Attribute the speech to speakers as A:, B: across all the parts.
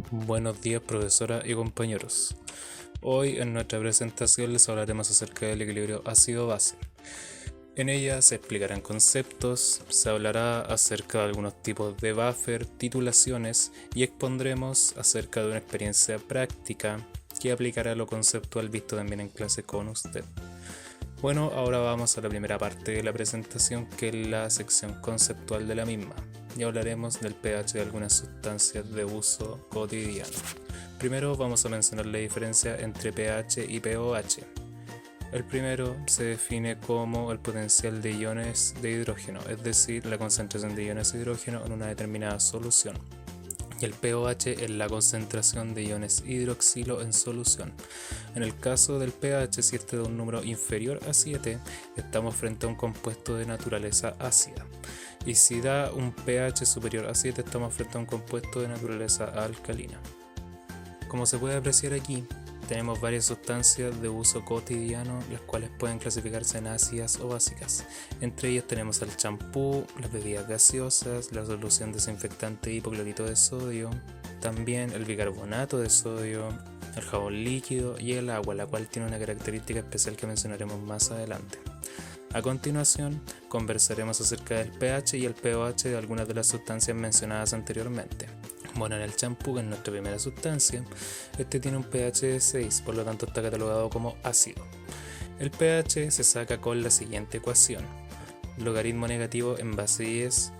A: Buenos días, profesora y compañeros. Hoy en nuestra presentación les hablaremos acerca del equilibrio ácido-base. En ella se explicarán conceptos, se hablará acerca de algunos tipos de buffer, titulaciones y expondremos acerca de una experiencia práctica que aplicará lo conceptual visto también en clase con usted. Bueno, ahora vamos a la primera parte de la presentación, que es la sección conceptual de la misma, y hablaremos del pH de algunas sustancias de uso cotidiano. Primero vamos a mencionar la diferencia entre pH y pOH. El primero se define como el potencial de iones de hidrógeno, es decir, la concentración de iones de hidrógeno en una determinada solución. Y el pOH es la concentración de iones hidroxilo en solución. En el caso del pH, si este da un número inferior a 7, estamos frente a un compuesto de naturaleza ácida. Y si da un pH superior a 7, estamos frente a un compuesto de naturaleza alcalina. Como se puede apreciar aquí, tenemos varias sustancias de uso cotidiano, las cuales pueden clasificarse en ácidas o básicas. Entre ellas tenemos el champú, las bebidas gaseosas, la solución desinfectante hipoclorito de sodio, también el bicarbonato de sodio, el jabón líquido y el agua, la cual tiene una característica especial que mencionaremos más adelante. A continuación, conversaremos acerca del pH y el pOH de algunas de las sustancias mencionadas anteriormente. Bueno, en el champú, que es nuestra primera sustancia, este tiene un pH de 6, por lo tanto está catalogado como ácido. El pH se saca con la siguiente ecuación: logaritmo negativo en base 10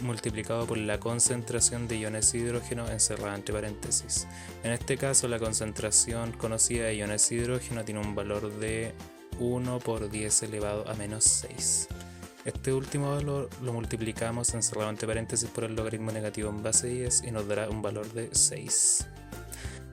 A: multiplicado por la concentración de iones de hidrógeno encerrada entre paréntesis. En este caso, la concentración conocida de iones de hidrógeno tiene un valor de 1 por 10 elevado a menos 6. Este último valor lo multiplicamos encerrado entre paréntesis por el logaritmo negativo en base 10 y nos dará un valor de 6.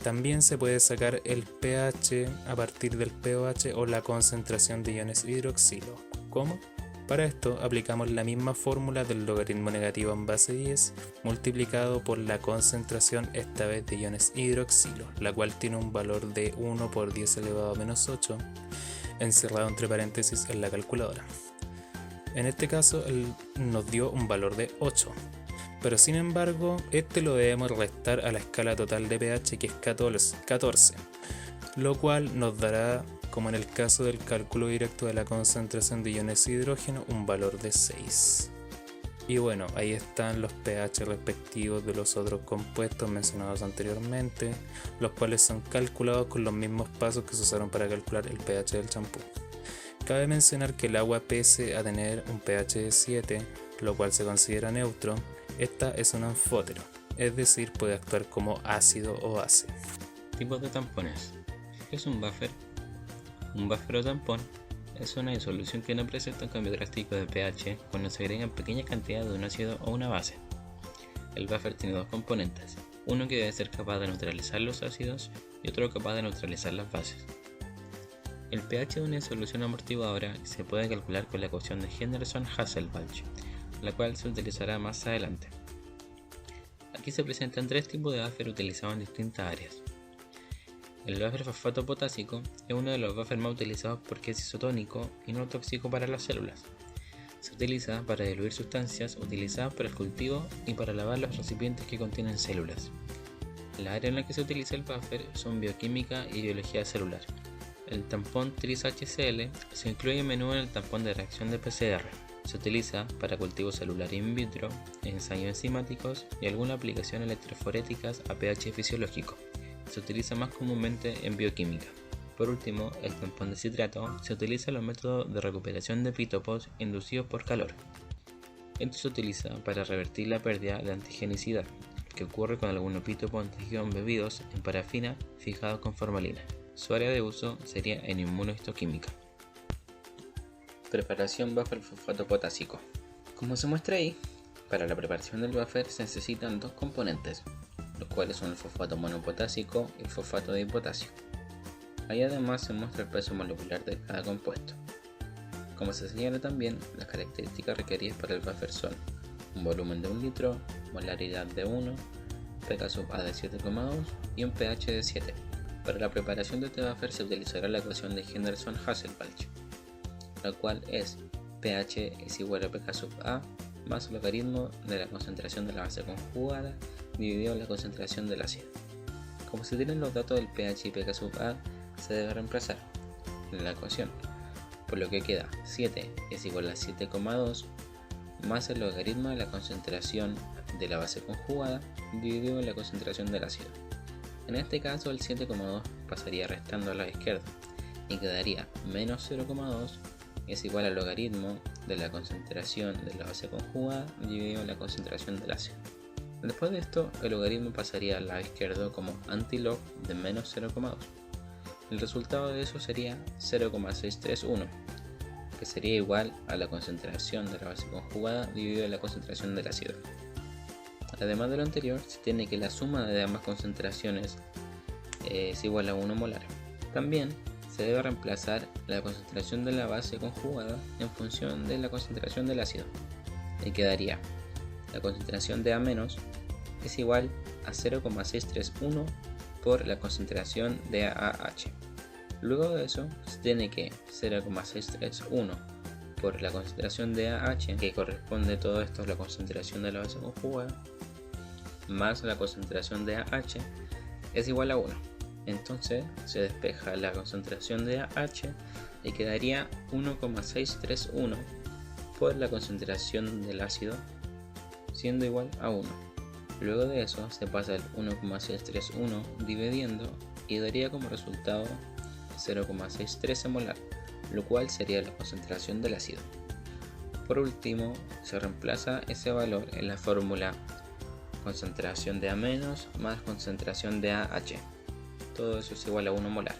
A: También se puede sacar el pH a partir del pOH o la concentración de iones hidroxilo. ¿Cómo? Para esto aplicamos la misma fórmula del logaritmo negativo en base 10 multiplicado por la concentración esta vez de iones hidroxilo, la cual tiene un valor de 1 por 10 elevado a menos 8 encerrado entre paréntesis en la calculadora. En este caso él nos dio un valor de 8, pero sin embargo este lo debemos restar a la escala total de pH, que es 14, lo cual nos dará, como en el caso del cálculo directo de la concentración de iones de hidrógeno, un valor de 6. Y bueno, ahí están los pH respectivos de los otros compuestos mencionados anteriormente, los cuales son calculados con los mismos pasos que se usaron para calcular el pH del champú. Cabe mencionar que el agua, pese a tener un pH de 7, lo cual se considera neutro, esta es un anfótero, es decir, puede actuar como ácido o base.
B: Tipos de tampones. ¿Qué es un buffer? Un buffer o tampón es una disolución que no presenta un cambio drástico de pH cuando se agregan pequeñas cantidades de un ácido o una base. El buffer tiene dos componentes, uno que debe ser capaz de neutralizar los ácidos y otro capaz de neutralizar las bases. El pH de una solución amortiguadora se puede calcular con la ecuación de Henderson-Hasselbalch, la cual se utilizará más adelante. Aquí se presentan tres tipos de buffer utilizados en distintas áreas. El buffer fosfato potásico es uno de los buffers más utilizados porque es isotónico y no tóxico para las células. Se utiliza para diluir sustancias utilizadas para el cultivo y para lavar los recipientes que contienen células. La área en la que se utiliza el buffer son bioquímica y biología celular. El tampón Tris-HCl se incluye a menudo en el tampón de reacción de PCR. Se utiliza para cultivo celular in vitro, ensayos enzimáticos y algunas aplicaciones electroforéticas a pH fisiológico. Se utiliza más comúnmente en bioquímica. Por último, el tampón de citrato se utiliza en los métodos de recuperación de pitopos inducidos por calor. Esto se utiliza para revertir la pérdida de antigenicidad, que ocurre con algunos pitopos en tejidos embebidos en parafina fijados con formalina. Su área de uso sería en inmunohistoquímica. Preparación buffer fosfato potásico. Como se muestra ahí, para la preparación del buffer se necesitan dos componentes, los cuales son el fosfato monopotásico y el fosfato de potasio. Ahí además se muestra el peso molecular de cada compuesto. Como se señala también, las características requeridas para el buffer son un volumen de 1 litro, molaridad de 1, pK sub A de 7,2 y un pH de 7. Para la preparación de este buffer se utilizará la ecuación de Henderson-Hasselbalch, la cual es pH es igual a pK sub A más logaritmo de la concentración de la base conjugada dividido la concentración del ácido. Como se tienen los datos del pH y pK sub A, se debe reemplazar en la ecuación, por lo que queda 7 es igual a 7,2 más el logaritmo de la concentración de la base conjugada dividido en la concentración del ácido. En este caso el 7,2 pasaría restando a la izquierda y quedaría menos 0,2 es igual al logaritmo de la concentración de la base conjugada dividido en la concentración del ácido. Después de esto, el logaritmo pasaría al lado izquierdo como antilog de menos 0,2. El resultado de eso sería 0,631, que sería igual a la concentración de la base conjugada dividido en la concentración del ácido. Además de lo anterior, se tiene que la suma de ambas concentraciones es igual a 1 molar. También se debe reemplazar la concentración de la base conjugada en función de la concentración del ácido, y quedaría la concentración de A- es igual a 0,631 por la concentración de AH. Luego de eso, se tiene que 0,631 por la concentración de AH, que corresponde todo esto a la concentración de la base conjugada, más la concentración de AH, es igual a 1. Entonces se despeja la concentración de AH y quedaría 1,631 por la concentración del ácido, siendo igual a 1. Luego de eso se pasa el 1,631 dividiendo y daría como resultado 0,613 molar, lo cual sería la concentración del ácido. Por último, se reemplaza ese valor en la fórmula concentración de A- más concentración de AH. Todo eso es igual a 1 molar.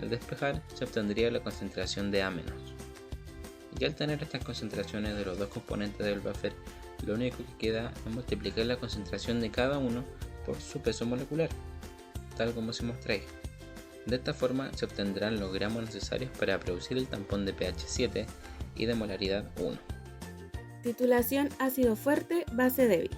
B: Al despejar se obtendría la concentración de A-. Y al tener estas concentraciones de los dos componentes del buffer, lo único que queda es multiplicar la concentración de cada uno por su peso molecular, tal como se muestra ahí. De esta forma se obtendrán los gramos necesarios para producir el tampón de pH 7 y de molaridad 1.
C: Titulación ácido fuerte, base débil.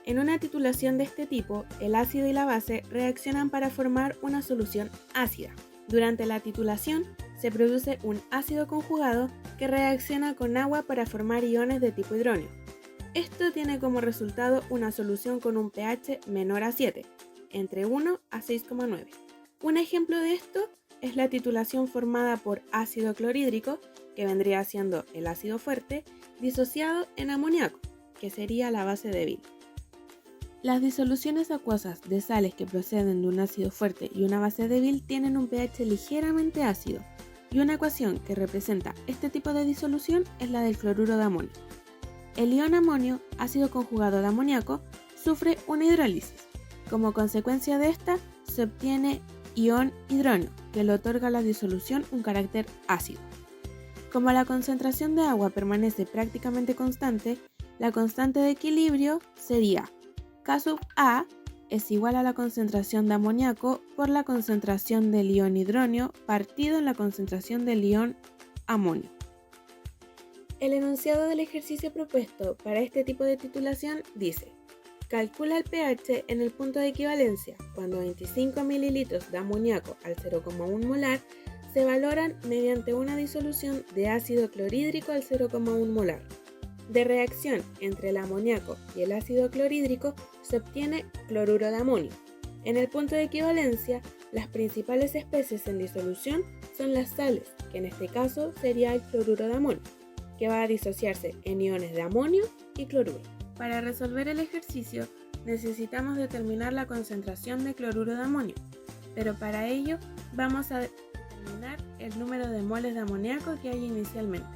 C: En una titulación de este tipo, el ácido y la base reaccionan para formar una solución ácida. Durante la titulación, se produce un ácido conjugado que reacciona con agua para formar iones de tipo hidróneo. Esto tiene como resultado una solución con un pH menor a 7, entre 1 a 6,9. Un ejemplo de esto es la titulación formada por ácido clorhídrico, que vendría siendo el ácido fuerte, disociado en amoníaco, que sería la base débil. Las disoluciones acuosas de sales que proceden de un ácido fuerte y una base débil tienen un pH ligeramente ácido, y una ecuación que representa este tipo de disolución es la del cloruro de amonio. El ion amonio, ácido conjugado de amoníaco, sufre una hidrólisis. Como consecuencia de esta, se obtiene ion hidróneo, que le otorga a la disolución un carácter ácido. Como la concentración de agua permanece prácticamente constante, la constante de equilibrio sería K sub A es igual a la concentración de amoníaco por la concentración del ion hidróneo partido en la concentración del ion amonio. El enunciado del ejercicio propuesto para este tipo de titulación dice: calcula el pH en el punto de equivalencia cuando 25 ml de amoníaco al 0,1 molar se valoran mediante una disolución de ácido clorhídrico al 0,1 molar. De reacción entre el amoníaco y el ácido clorhídrico se obtiene cloruro de amonio. En el punto de equivalencia, las principales especies en disolución son las sales, que en este caso sería el cloruro de amonio, que va a disociarse en iones de amonio y cloruro. Para resolver el ejercicio necesitamos determinar la concentración de cloruro de amonio, pero para ello vamos a determinar el número de moles de amoníaco que hay inicialmente,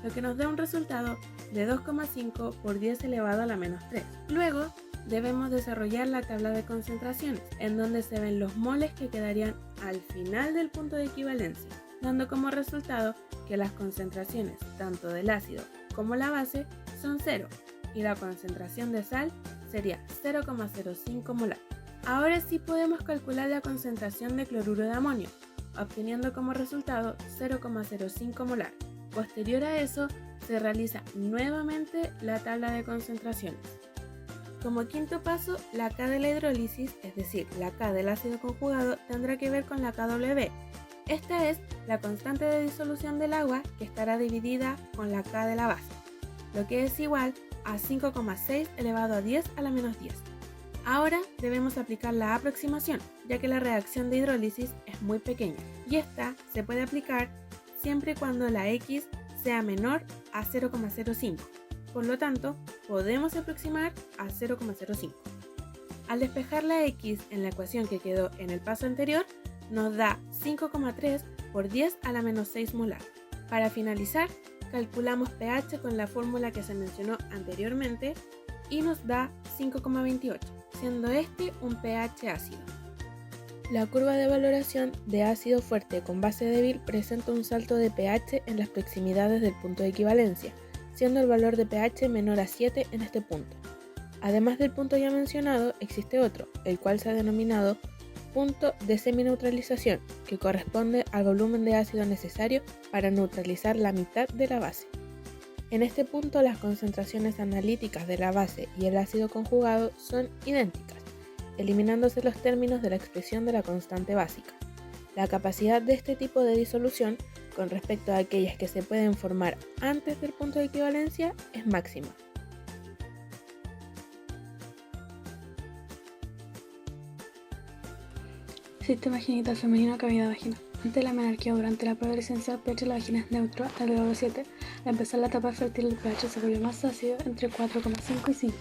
C: lo que nos da un resultado de 2,5 por 10 elevado a la menos 3. Luego debemos desarrollar la tabla de concentraciones, en donde se ven los moles que quedarían al final del punto de equivalencia, dando como resultado que las concentraciones tanto del ácido como la base son 0 y la concentración de sal sería 0,05 molar. Ahora sí podemos calcular la concentración de cloruro de amonio, obteniendo como resultado 0,05 molar. Posterior a eso, se realiza nuevamente la tabla de concentraciones. Como quinto paso, la K de la hidrólisis, es decir, la K del ácido conjugado, tendrá que ver con la KW. Esta es la constante de disolución del agua que estará dividida con la K de la base, lo que es igual a 5,6 elevado a 10 a la menos 10. Ahora debemos aplicar la aproximación, ya que la reacción de hidrólisis es muy pequeña, y esta se puede aplicar siempre y cuando la X sea menor a 0,05. Por lo tanto, podemos aproximar a 0,05. Al despejar la X en la ecuación que quedó en el paso anterior, nos da 5,3 por 10 a la menos 6 molar. Para finalizar, calculamos pH con la fórmula que se mencionó anteriormente y nos da 5,28, siendo este un pH ácido. La curva de valoración de ácido fuerte con base débil presenta un salto de pH en las proximidades del punto de equivalencia, siendo el valor de pH menor a 7 en este punto. Además del punto ya mencionado, existe otro, el cual se ha denominado punto de semineutralización, que corresponde al volumen de ácido necesario para neutralizar la mitad de la base. En este punto, las concentraciones analíticas de la base y el ácido conjugado son idénticas, eliminándose los términos de la expresión de la constante básica. La capacidad de este tipo de disolución, con respecto a aquellas que se pueden formar antes del punto de equivalencia, es máxima.
D: Sistema genital femenino, cavidad vaginal. Antes de la menarquía o durante la preadolescencia, el pH de la vagina es neutro, alrededor de 7. Al empezar la etapa fértil, el pH se vuelve más ácido, entre 4,5 y 5.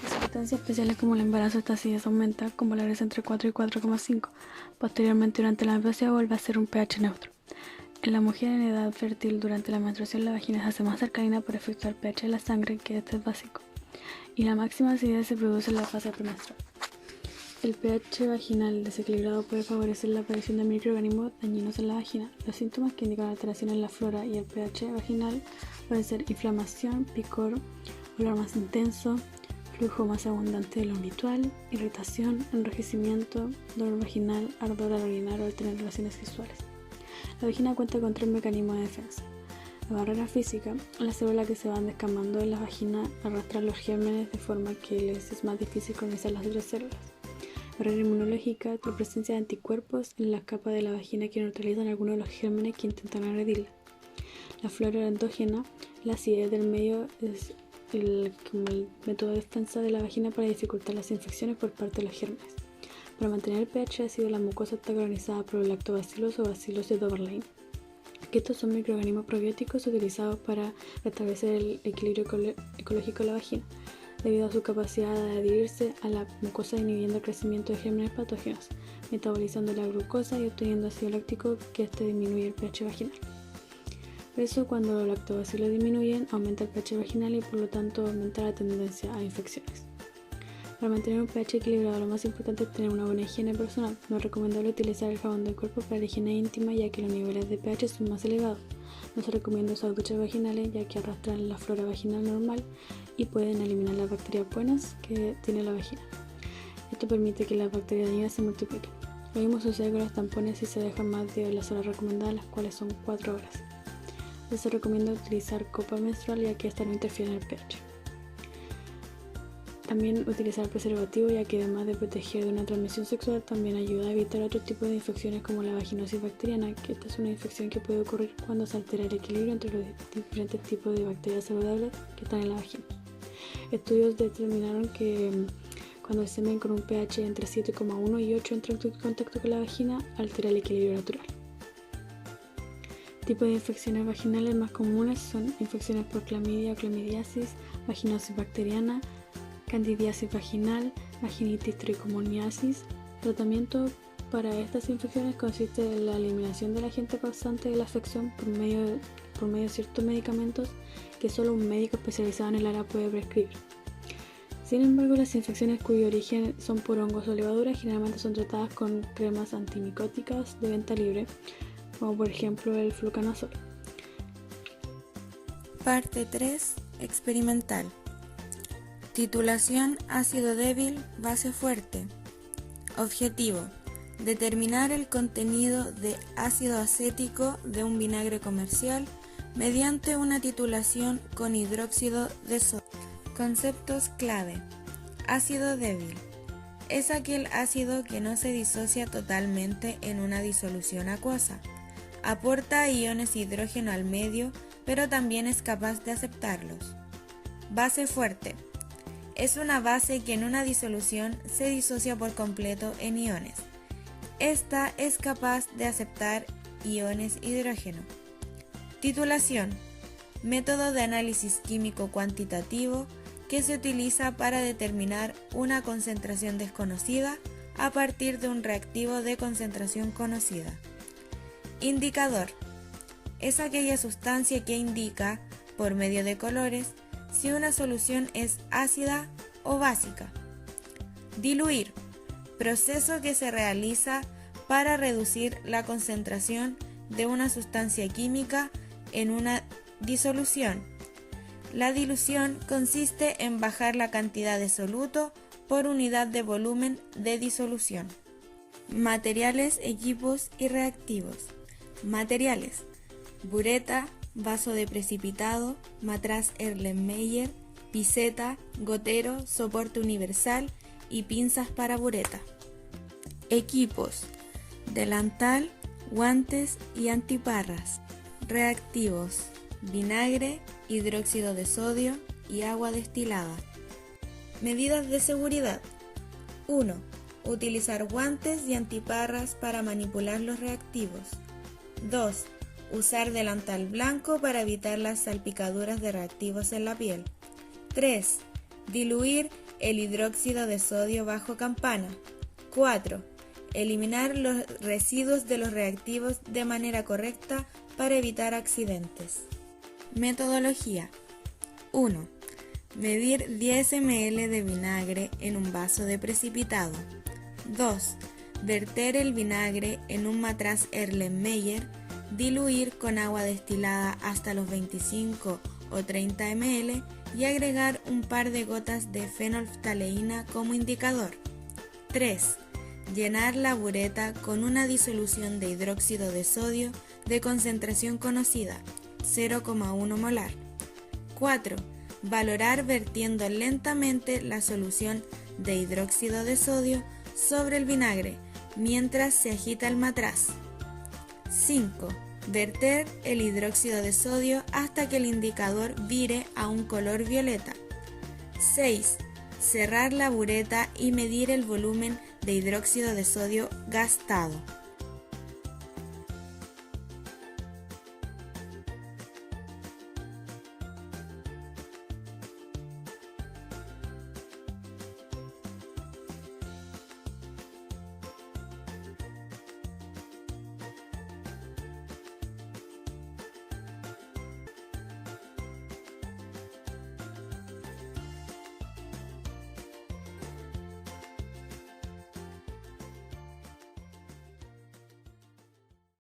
D: Las circunstancias especiales como el embarazo, esta acidez aumenta con valores entre 4 y 4,5. Posteriormente, durante la menopausia, vuelve a ser un pH neutro. En la mujer en edad fértil, durante la menstruación, la vagina se hace más alcalina por efecto del pH de la sangre, que este es básico. Y la máxima acidez se produce en la fase premenstrual. El pH vaginal desequilibrado puede favorecer la aparición de microorganismos dañinos en la vagina. Los síntomas que indican alteraciones en la flora y el pH vaginal pueden ser inflamación, picor, olor más intenso, flujo más abundante de lo habitual, irritación, enrojecimiento, dolor vaginal, ardor al orinar o al tener relaciones sexuales. La vagina cuenta con 3 mecanismos de defensa. La barrera física, las células que se van descamando en la vagina arrastran los gérmenes de forma que les es más difícil colonizar las otras células. Barrera inmunológica, la presencia de anticuerpos en las capas de la vagina que neutralizan algunos de los gérmenes que intentan agredirla. La flora endógena, la acidez del medio es como el método de defensa de la vagina para dificultar las infecciones por parte de los gérmenes. Para mantener el pH ácido, la mucosa está colonizada por lactobacillus o bacillus de Doverlein, que estos son microorganismos probióticos utilizados para restablecer el equilibrio ecológico de la vagina, debido a su capacidad de adherirse a la mucosa inhibiendo el crecimiento de gérmenes patógenos, metabolizando la glucosa y obteniendo ácido láctico que disminuye el pH vaginal. Por eso, cuando los lactobacilos disminuyen, aumenta el pH vaginal y por lo tanto aumenta la tendencia a infecciones. Para mantener un pH equilibrado, lo más importante es tener una buena higiene personal. No es recomendable utilizar el jabón del cuerpo para la higiene íntima, ya que los niveles de pH son más elevados. No se recomienda usar duchas vaginales, ya que arrastran la flora vaginal normal y pueden eliminar las bacterias buenas que tiene la vagina. Esto permite que las bacterias dañinas se multipliquen. Lo mismo sucede con los tampones si se dejan más de las horas recomendadas, las cuales son 4 horas. No se recomienda utilizar copa menstrual, ya que esta no interfiere en el pH. También utilizar preservativo, ya que además de proteger de una transmisión sexual, también ayuda a evitar otros tipos de infecciones como la vaginosis bacteriana, que esta es una infección que puede ocurrir cuando se altera el equilibrio entre los diferentes tipos de bacterias saludables que están en la vagina. Estudios determinaron que cuando el semen con un pH entre 7,1 y 8 entra en contacto con la vagina, altera el equilibrio natural. Tipos de infecciones vaginales más comunes son infecciones por clamidia o clamidiasis, vaginosis bacteriana, candidiasis vaginal, vaginitis trichomoniasis. Tratamiento para estas infecciones consiste en la eliminación del agente causante de la afección por medio de ciertos medicamentos que solo un médico especializado en el área puede prescribir. Sin embargo, las infecciones cuyo origen son por hongos o levaduras generalmente son tratadas con cremas antimicóticas de venta libre, como por ejemplo el fluconazol.
E: Parte 3. Experimental. Titulación: ácido débil, base fuerte. Objetivo: determinar el contenido de ácido acético de un vinagre comercial mediante una titulación con hidróxido de sodio. Conceptos clave. Ácido débil: es aquel ácido que no se disocia totalmente en una disolución acuosa. Aporta iones hidrógeno al medio, pero también es capaz de aceptarlos. Base fuerte: es una base que en una disolución se disocia por completo en iones. Esta es capaz de aceptar iones hidrógeno. Titulación: método de análisis químico cuantitativo que se utiliza para determinar una concentración desconocida a partir de un reactivo de concentración conocida. Indicador: es aquella sustancia que indica, por medio de colores, si una solución es ácida o básica. Diluir: proceso que se realiza para reducir la concentración de una sustancia química en una disolución. La dilución consiste en bajar la cantidad de soluto por unidad de volumen de disolución. Materiales, equipos y reactivos. Materiales: bureta, vaso de precipitado, matraz Erlenmeyer, piseta, gotero, soporte universal y pinzas para bureta. Equipos: delantal, guantes y antiparras. Reactivos: vinagre, hidróxido de sodio y agua destilada. Medidas de seguridad: 1. Utilizar guantes y antiparras para manipular los reactivos. 2. Usar delantal blanco para evitar las salpicaduras de reactivos en la piel. 3. Diluir el hidróxido de sodio bajo campana. 4. Eliminar los residuos de los reactivos de manera correcta para evitar accidentes. Metodología: 1. Medir 10 ml de vinagre en un vaso de precipitado. 2. Verter el vinagre en un matraz Erlenmeyer, diluir con agua destilada hasta los 25 o 30 ml y agregar un par de gotas de fenolftaleína como indicador. 3. Llenar la bureta con una disolución de hidróxido de sodio de concentración conocida, 0,1 molar. 4. Valorar vertiendo lentamente la solución de hidróxido de sodio sobre el vinagre mientras se agita el matraz. 5. Verter el hidróxido de sodio hasta que el indicador vire a un color violeta. 6. Cerrar la bureta y medir el volumen de hidróxido de sodio gastado.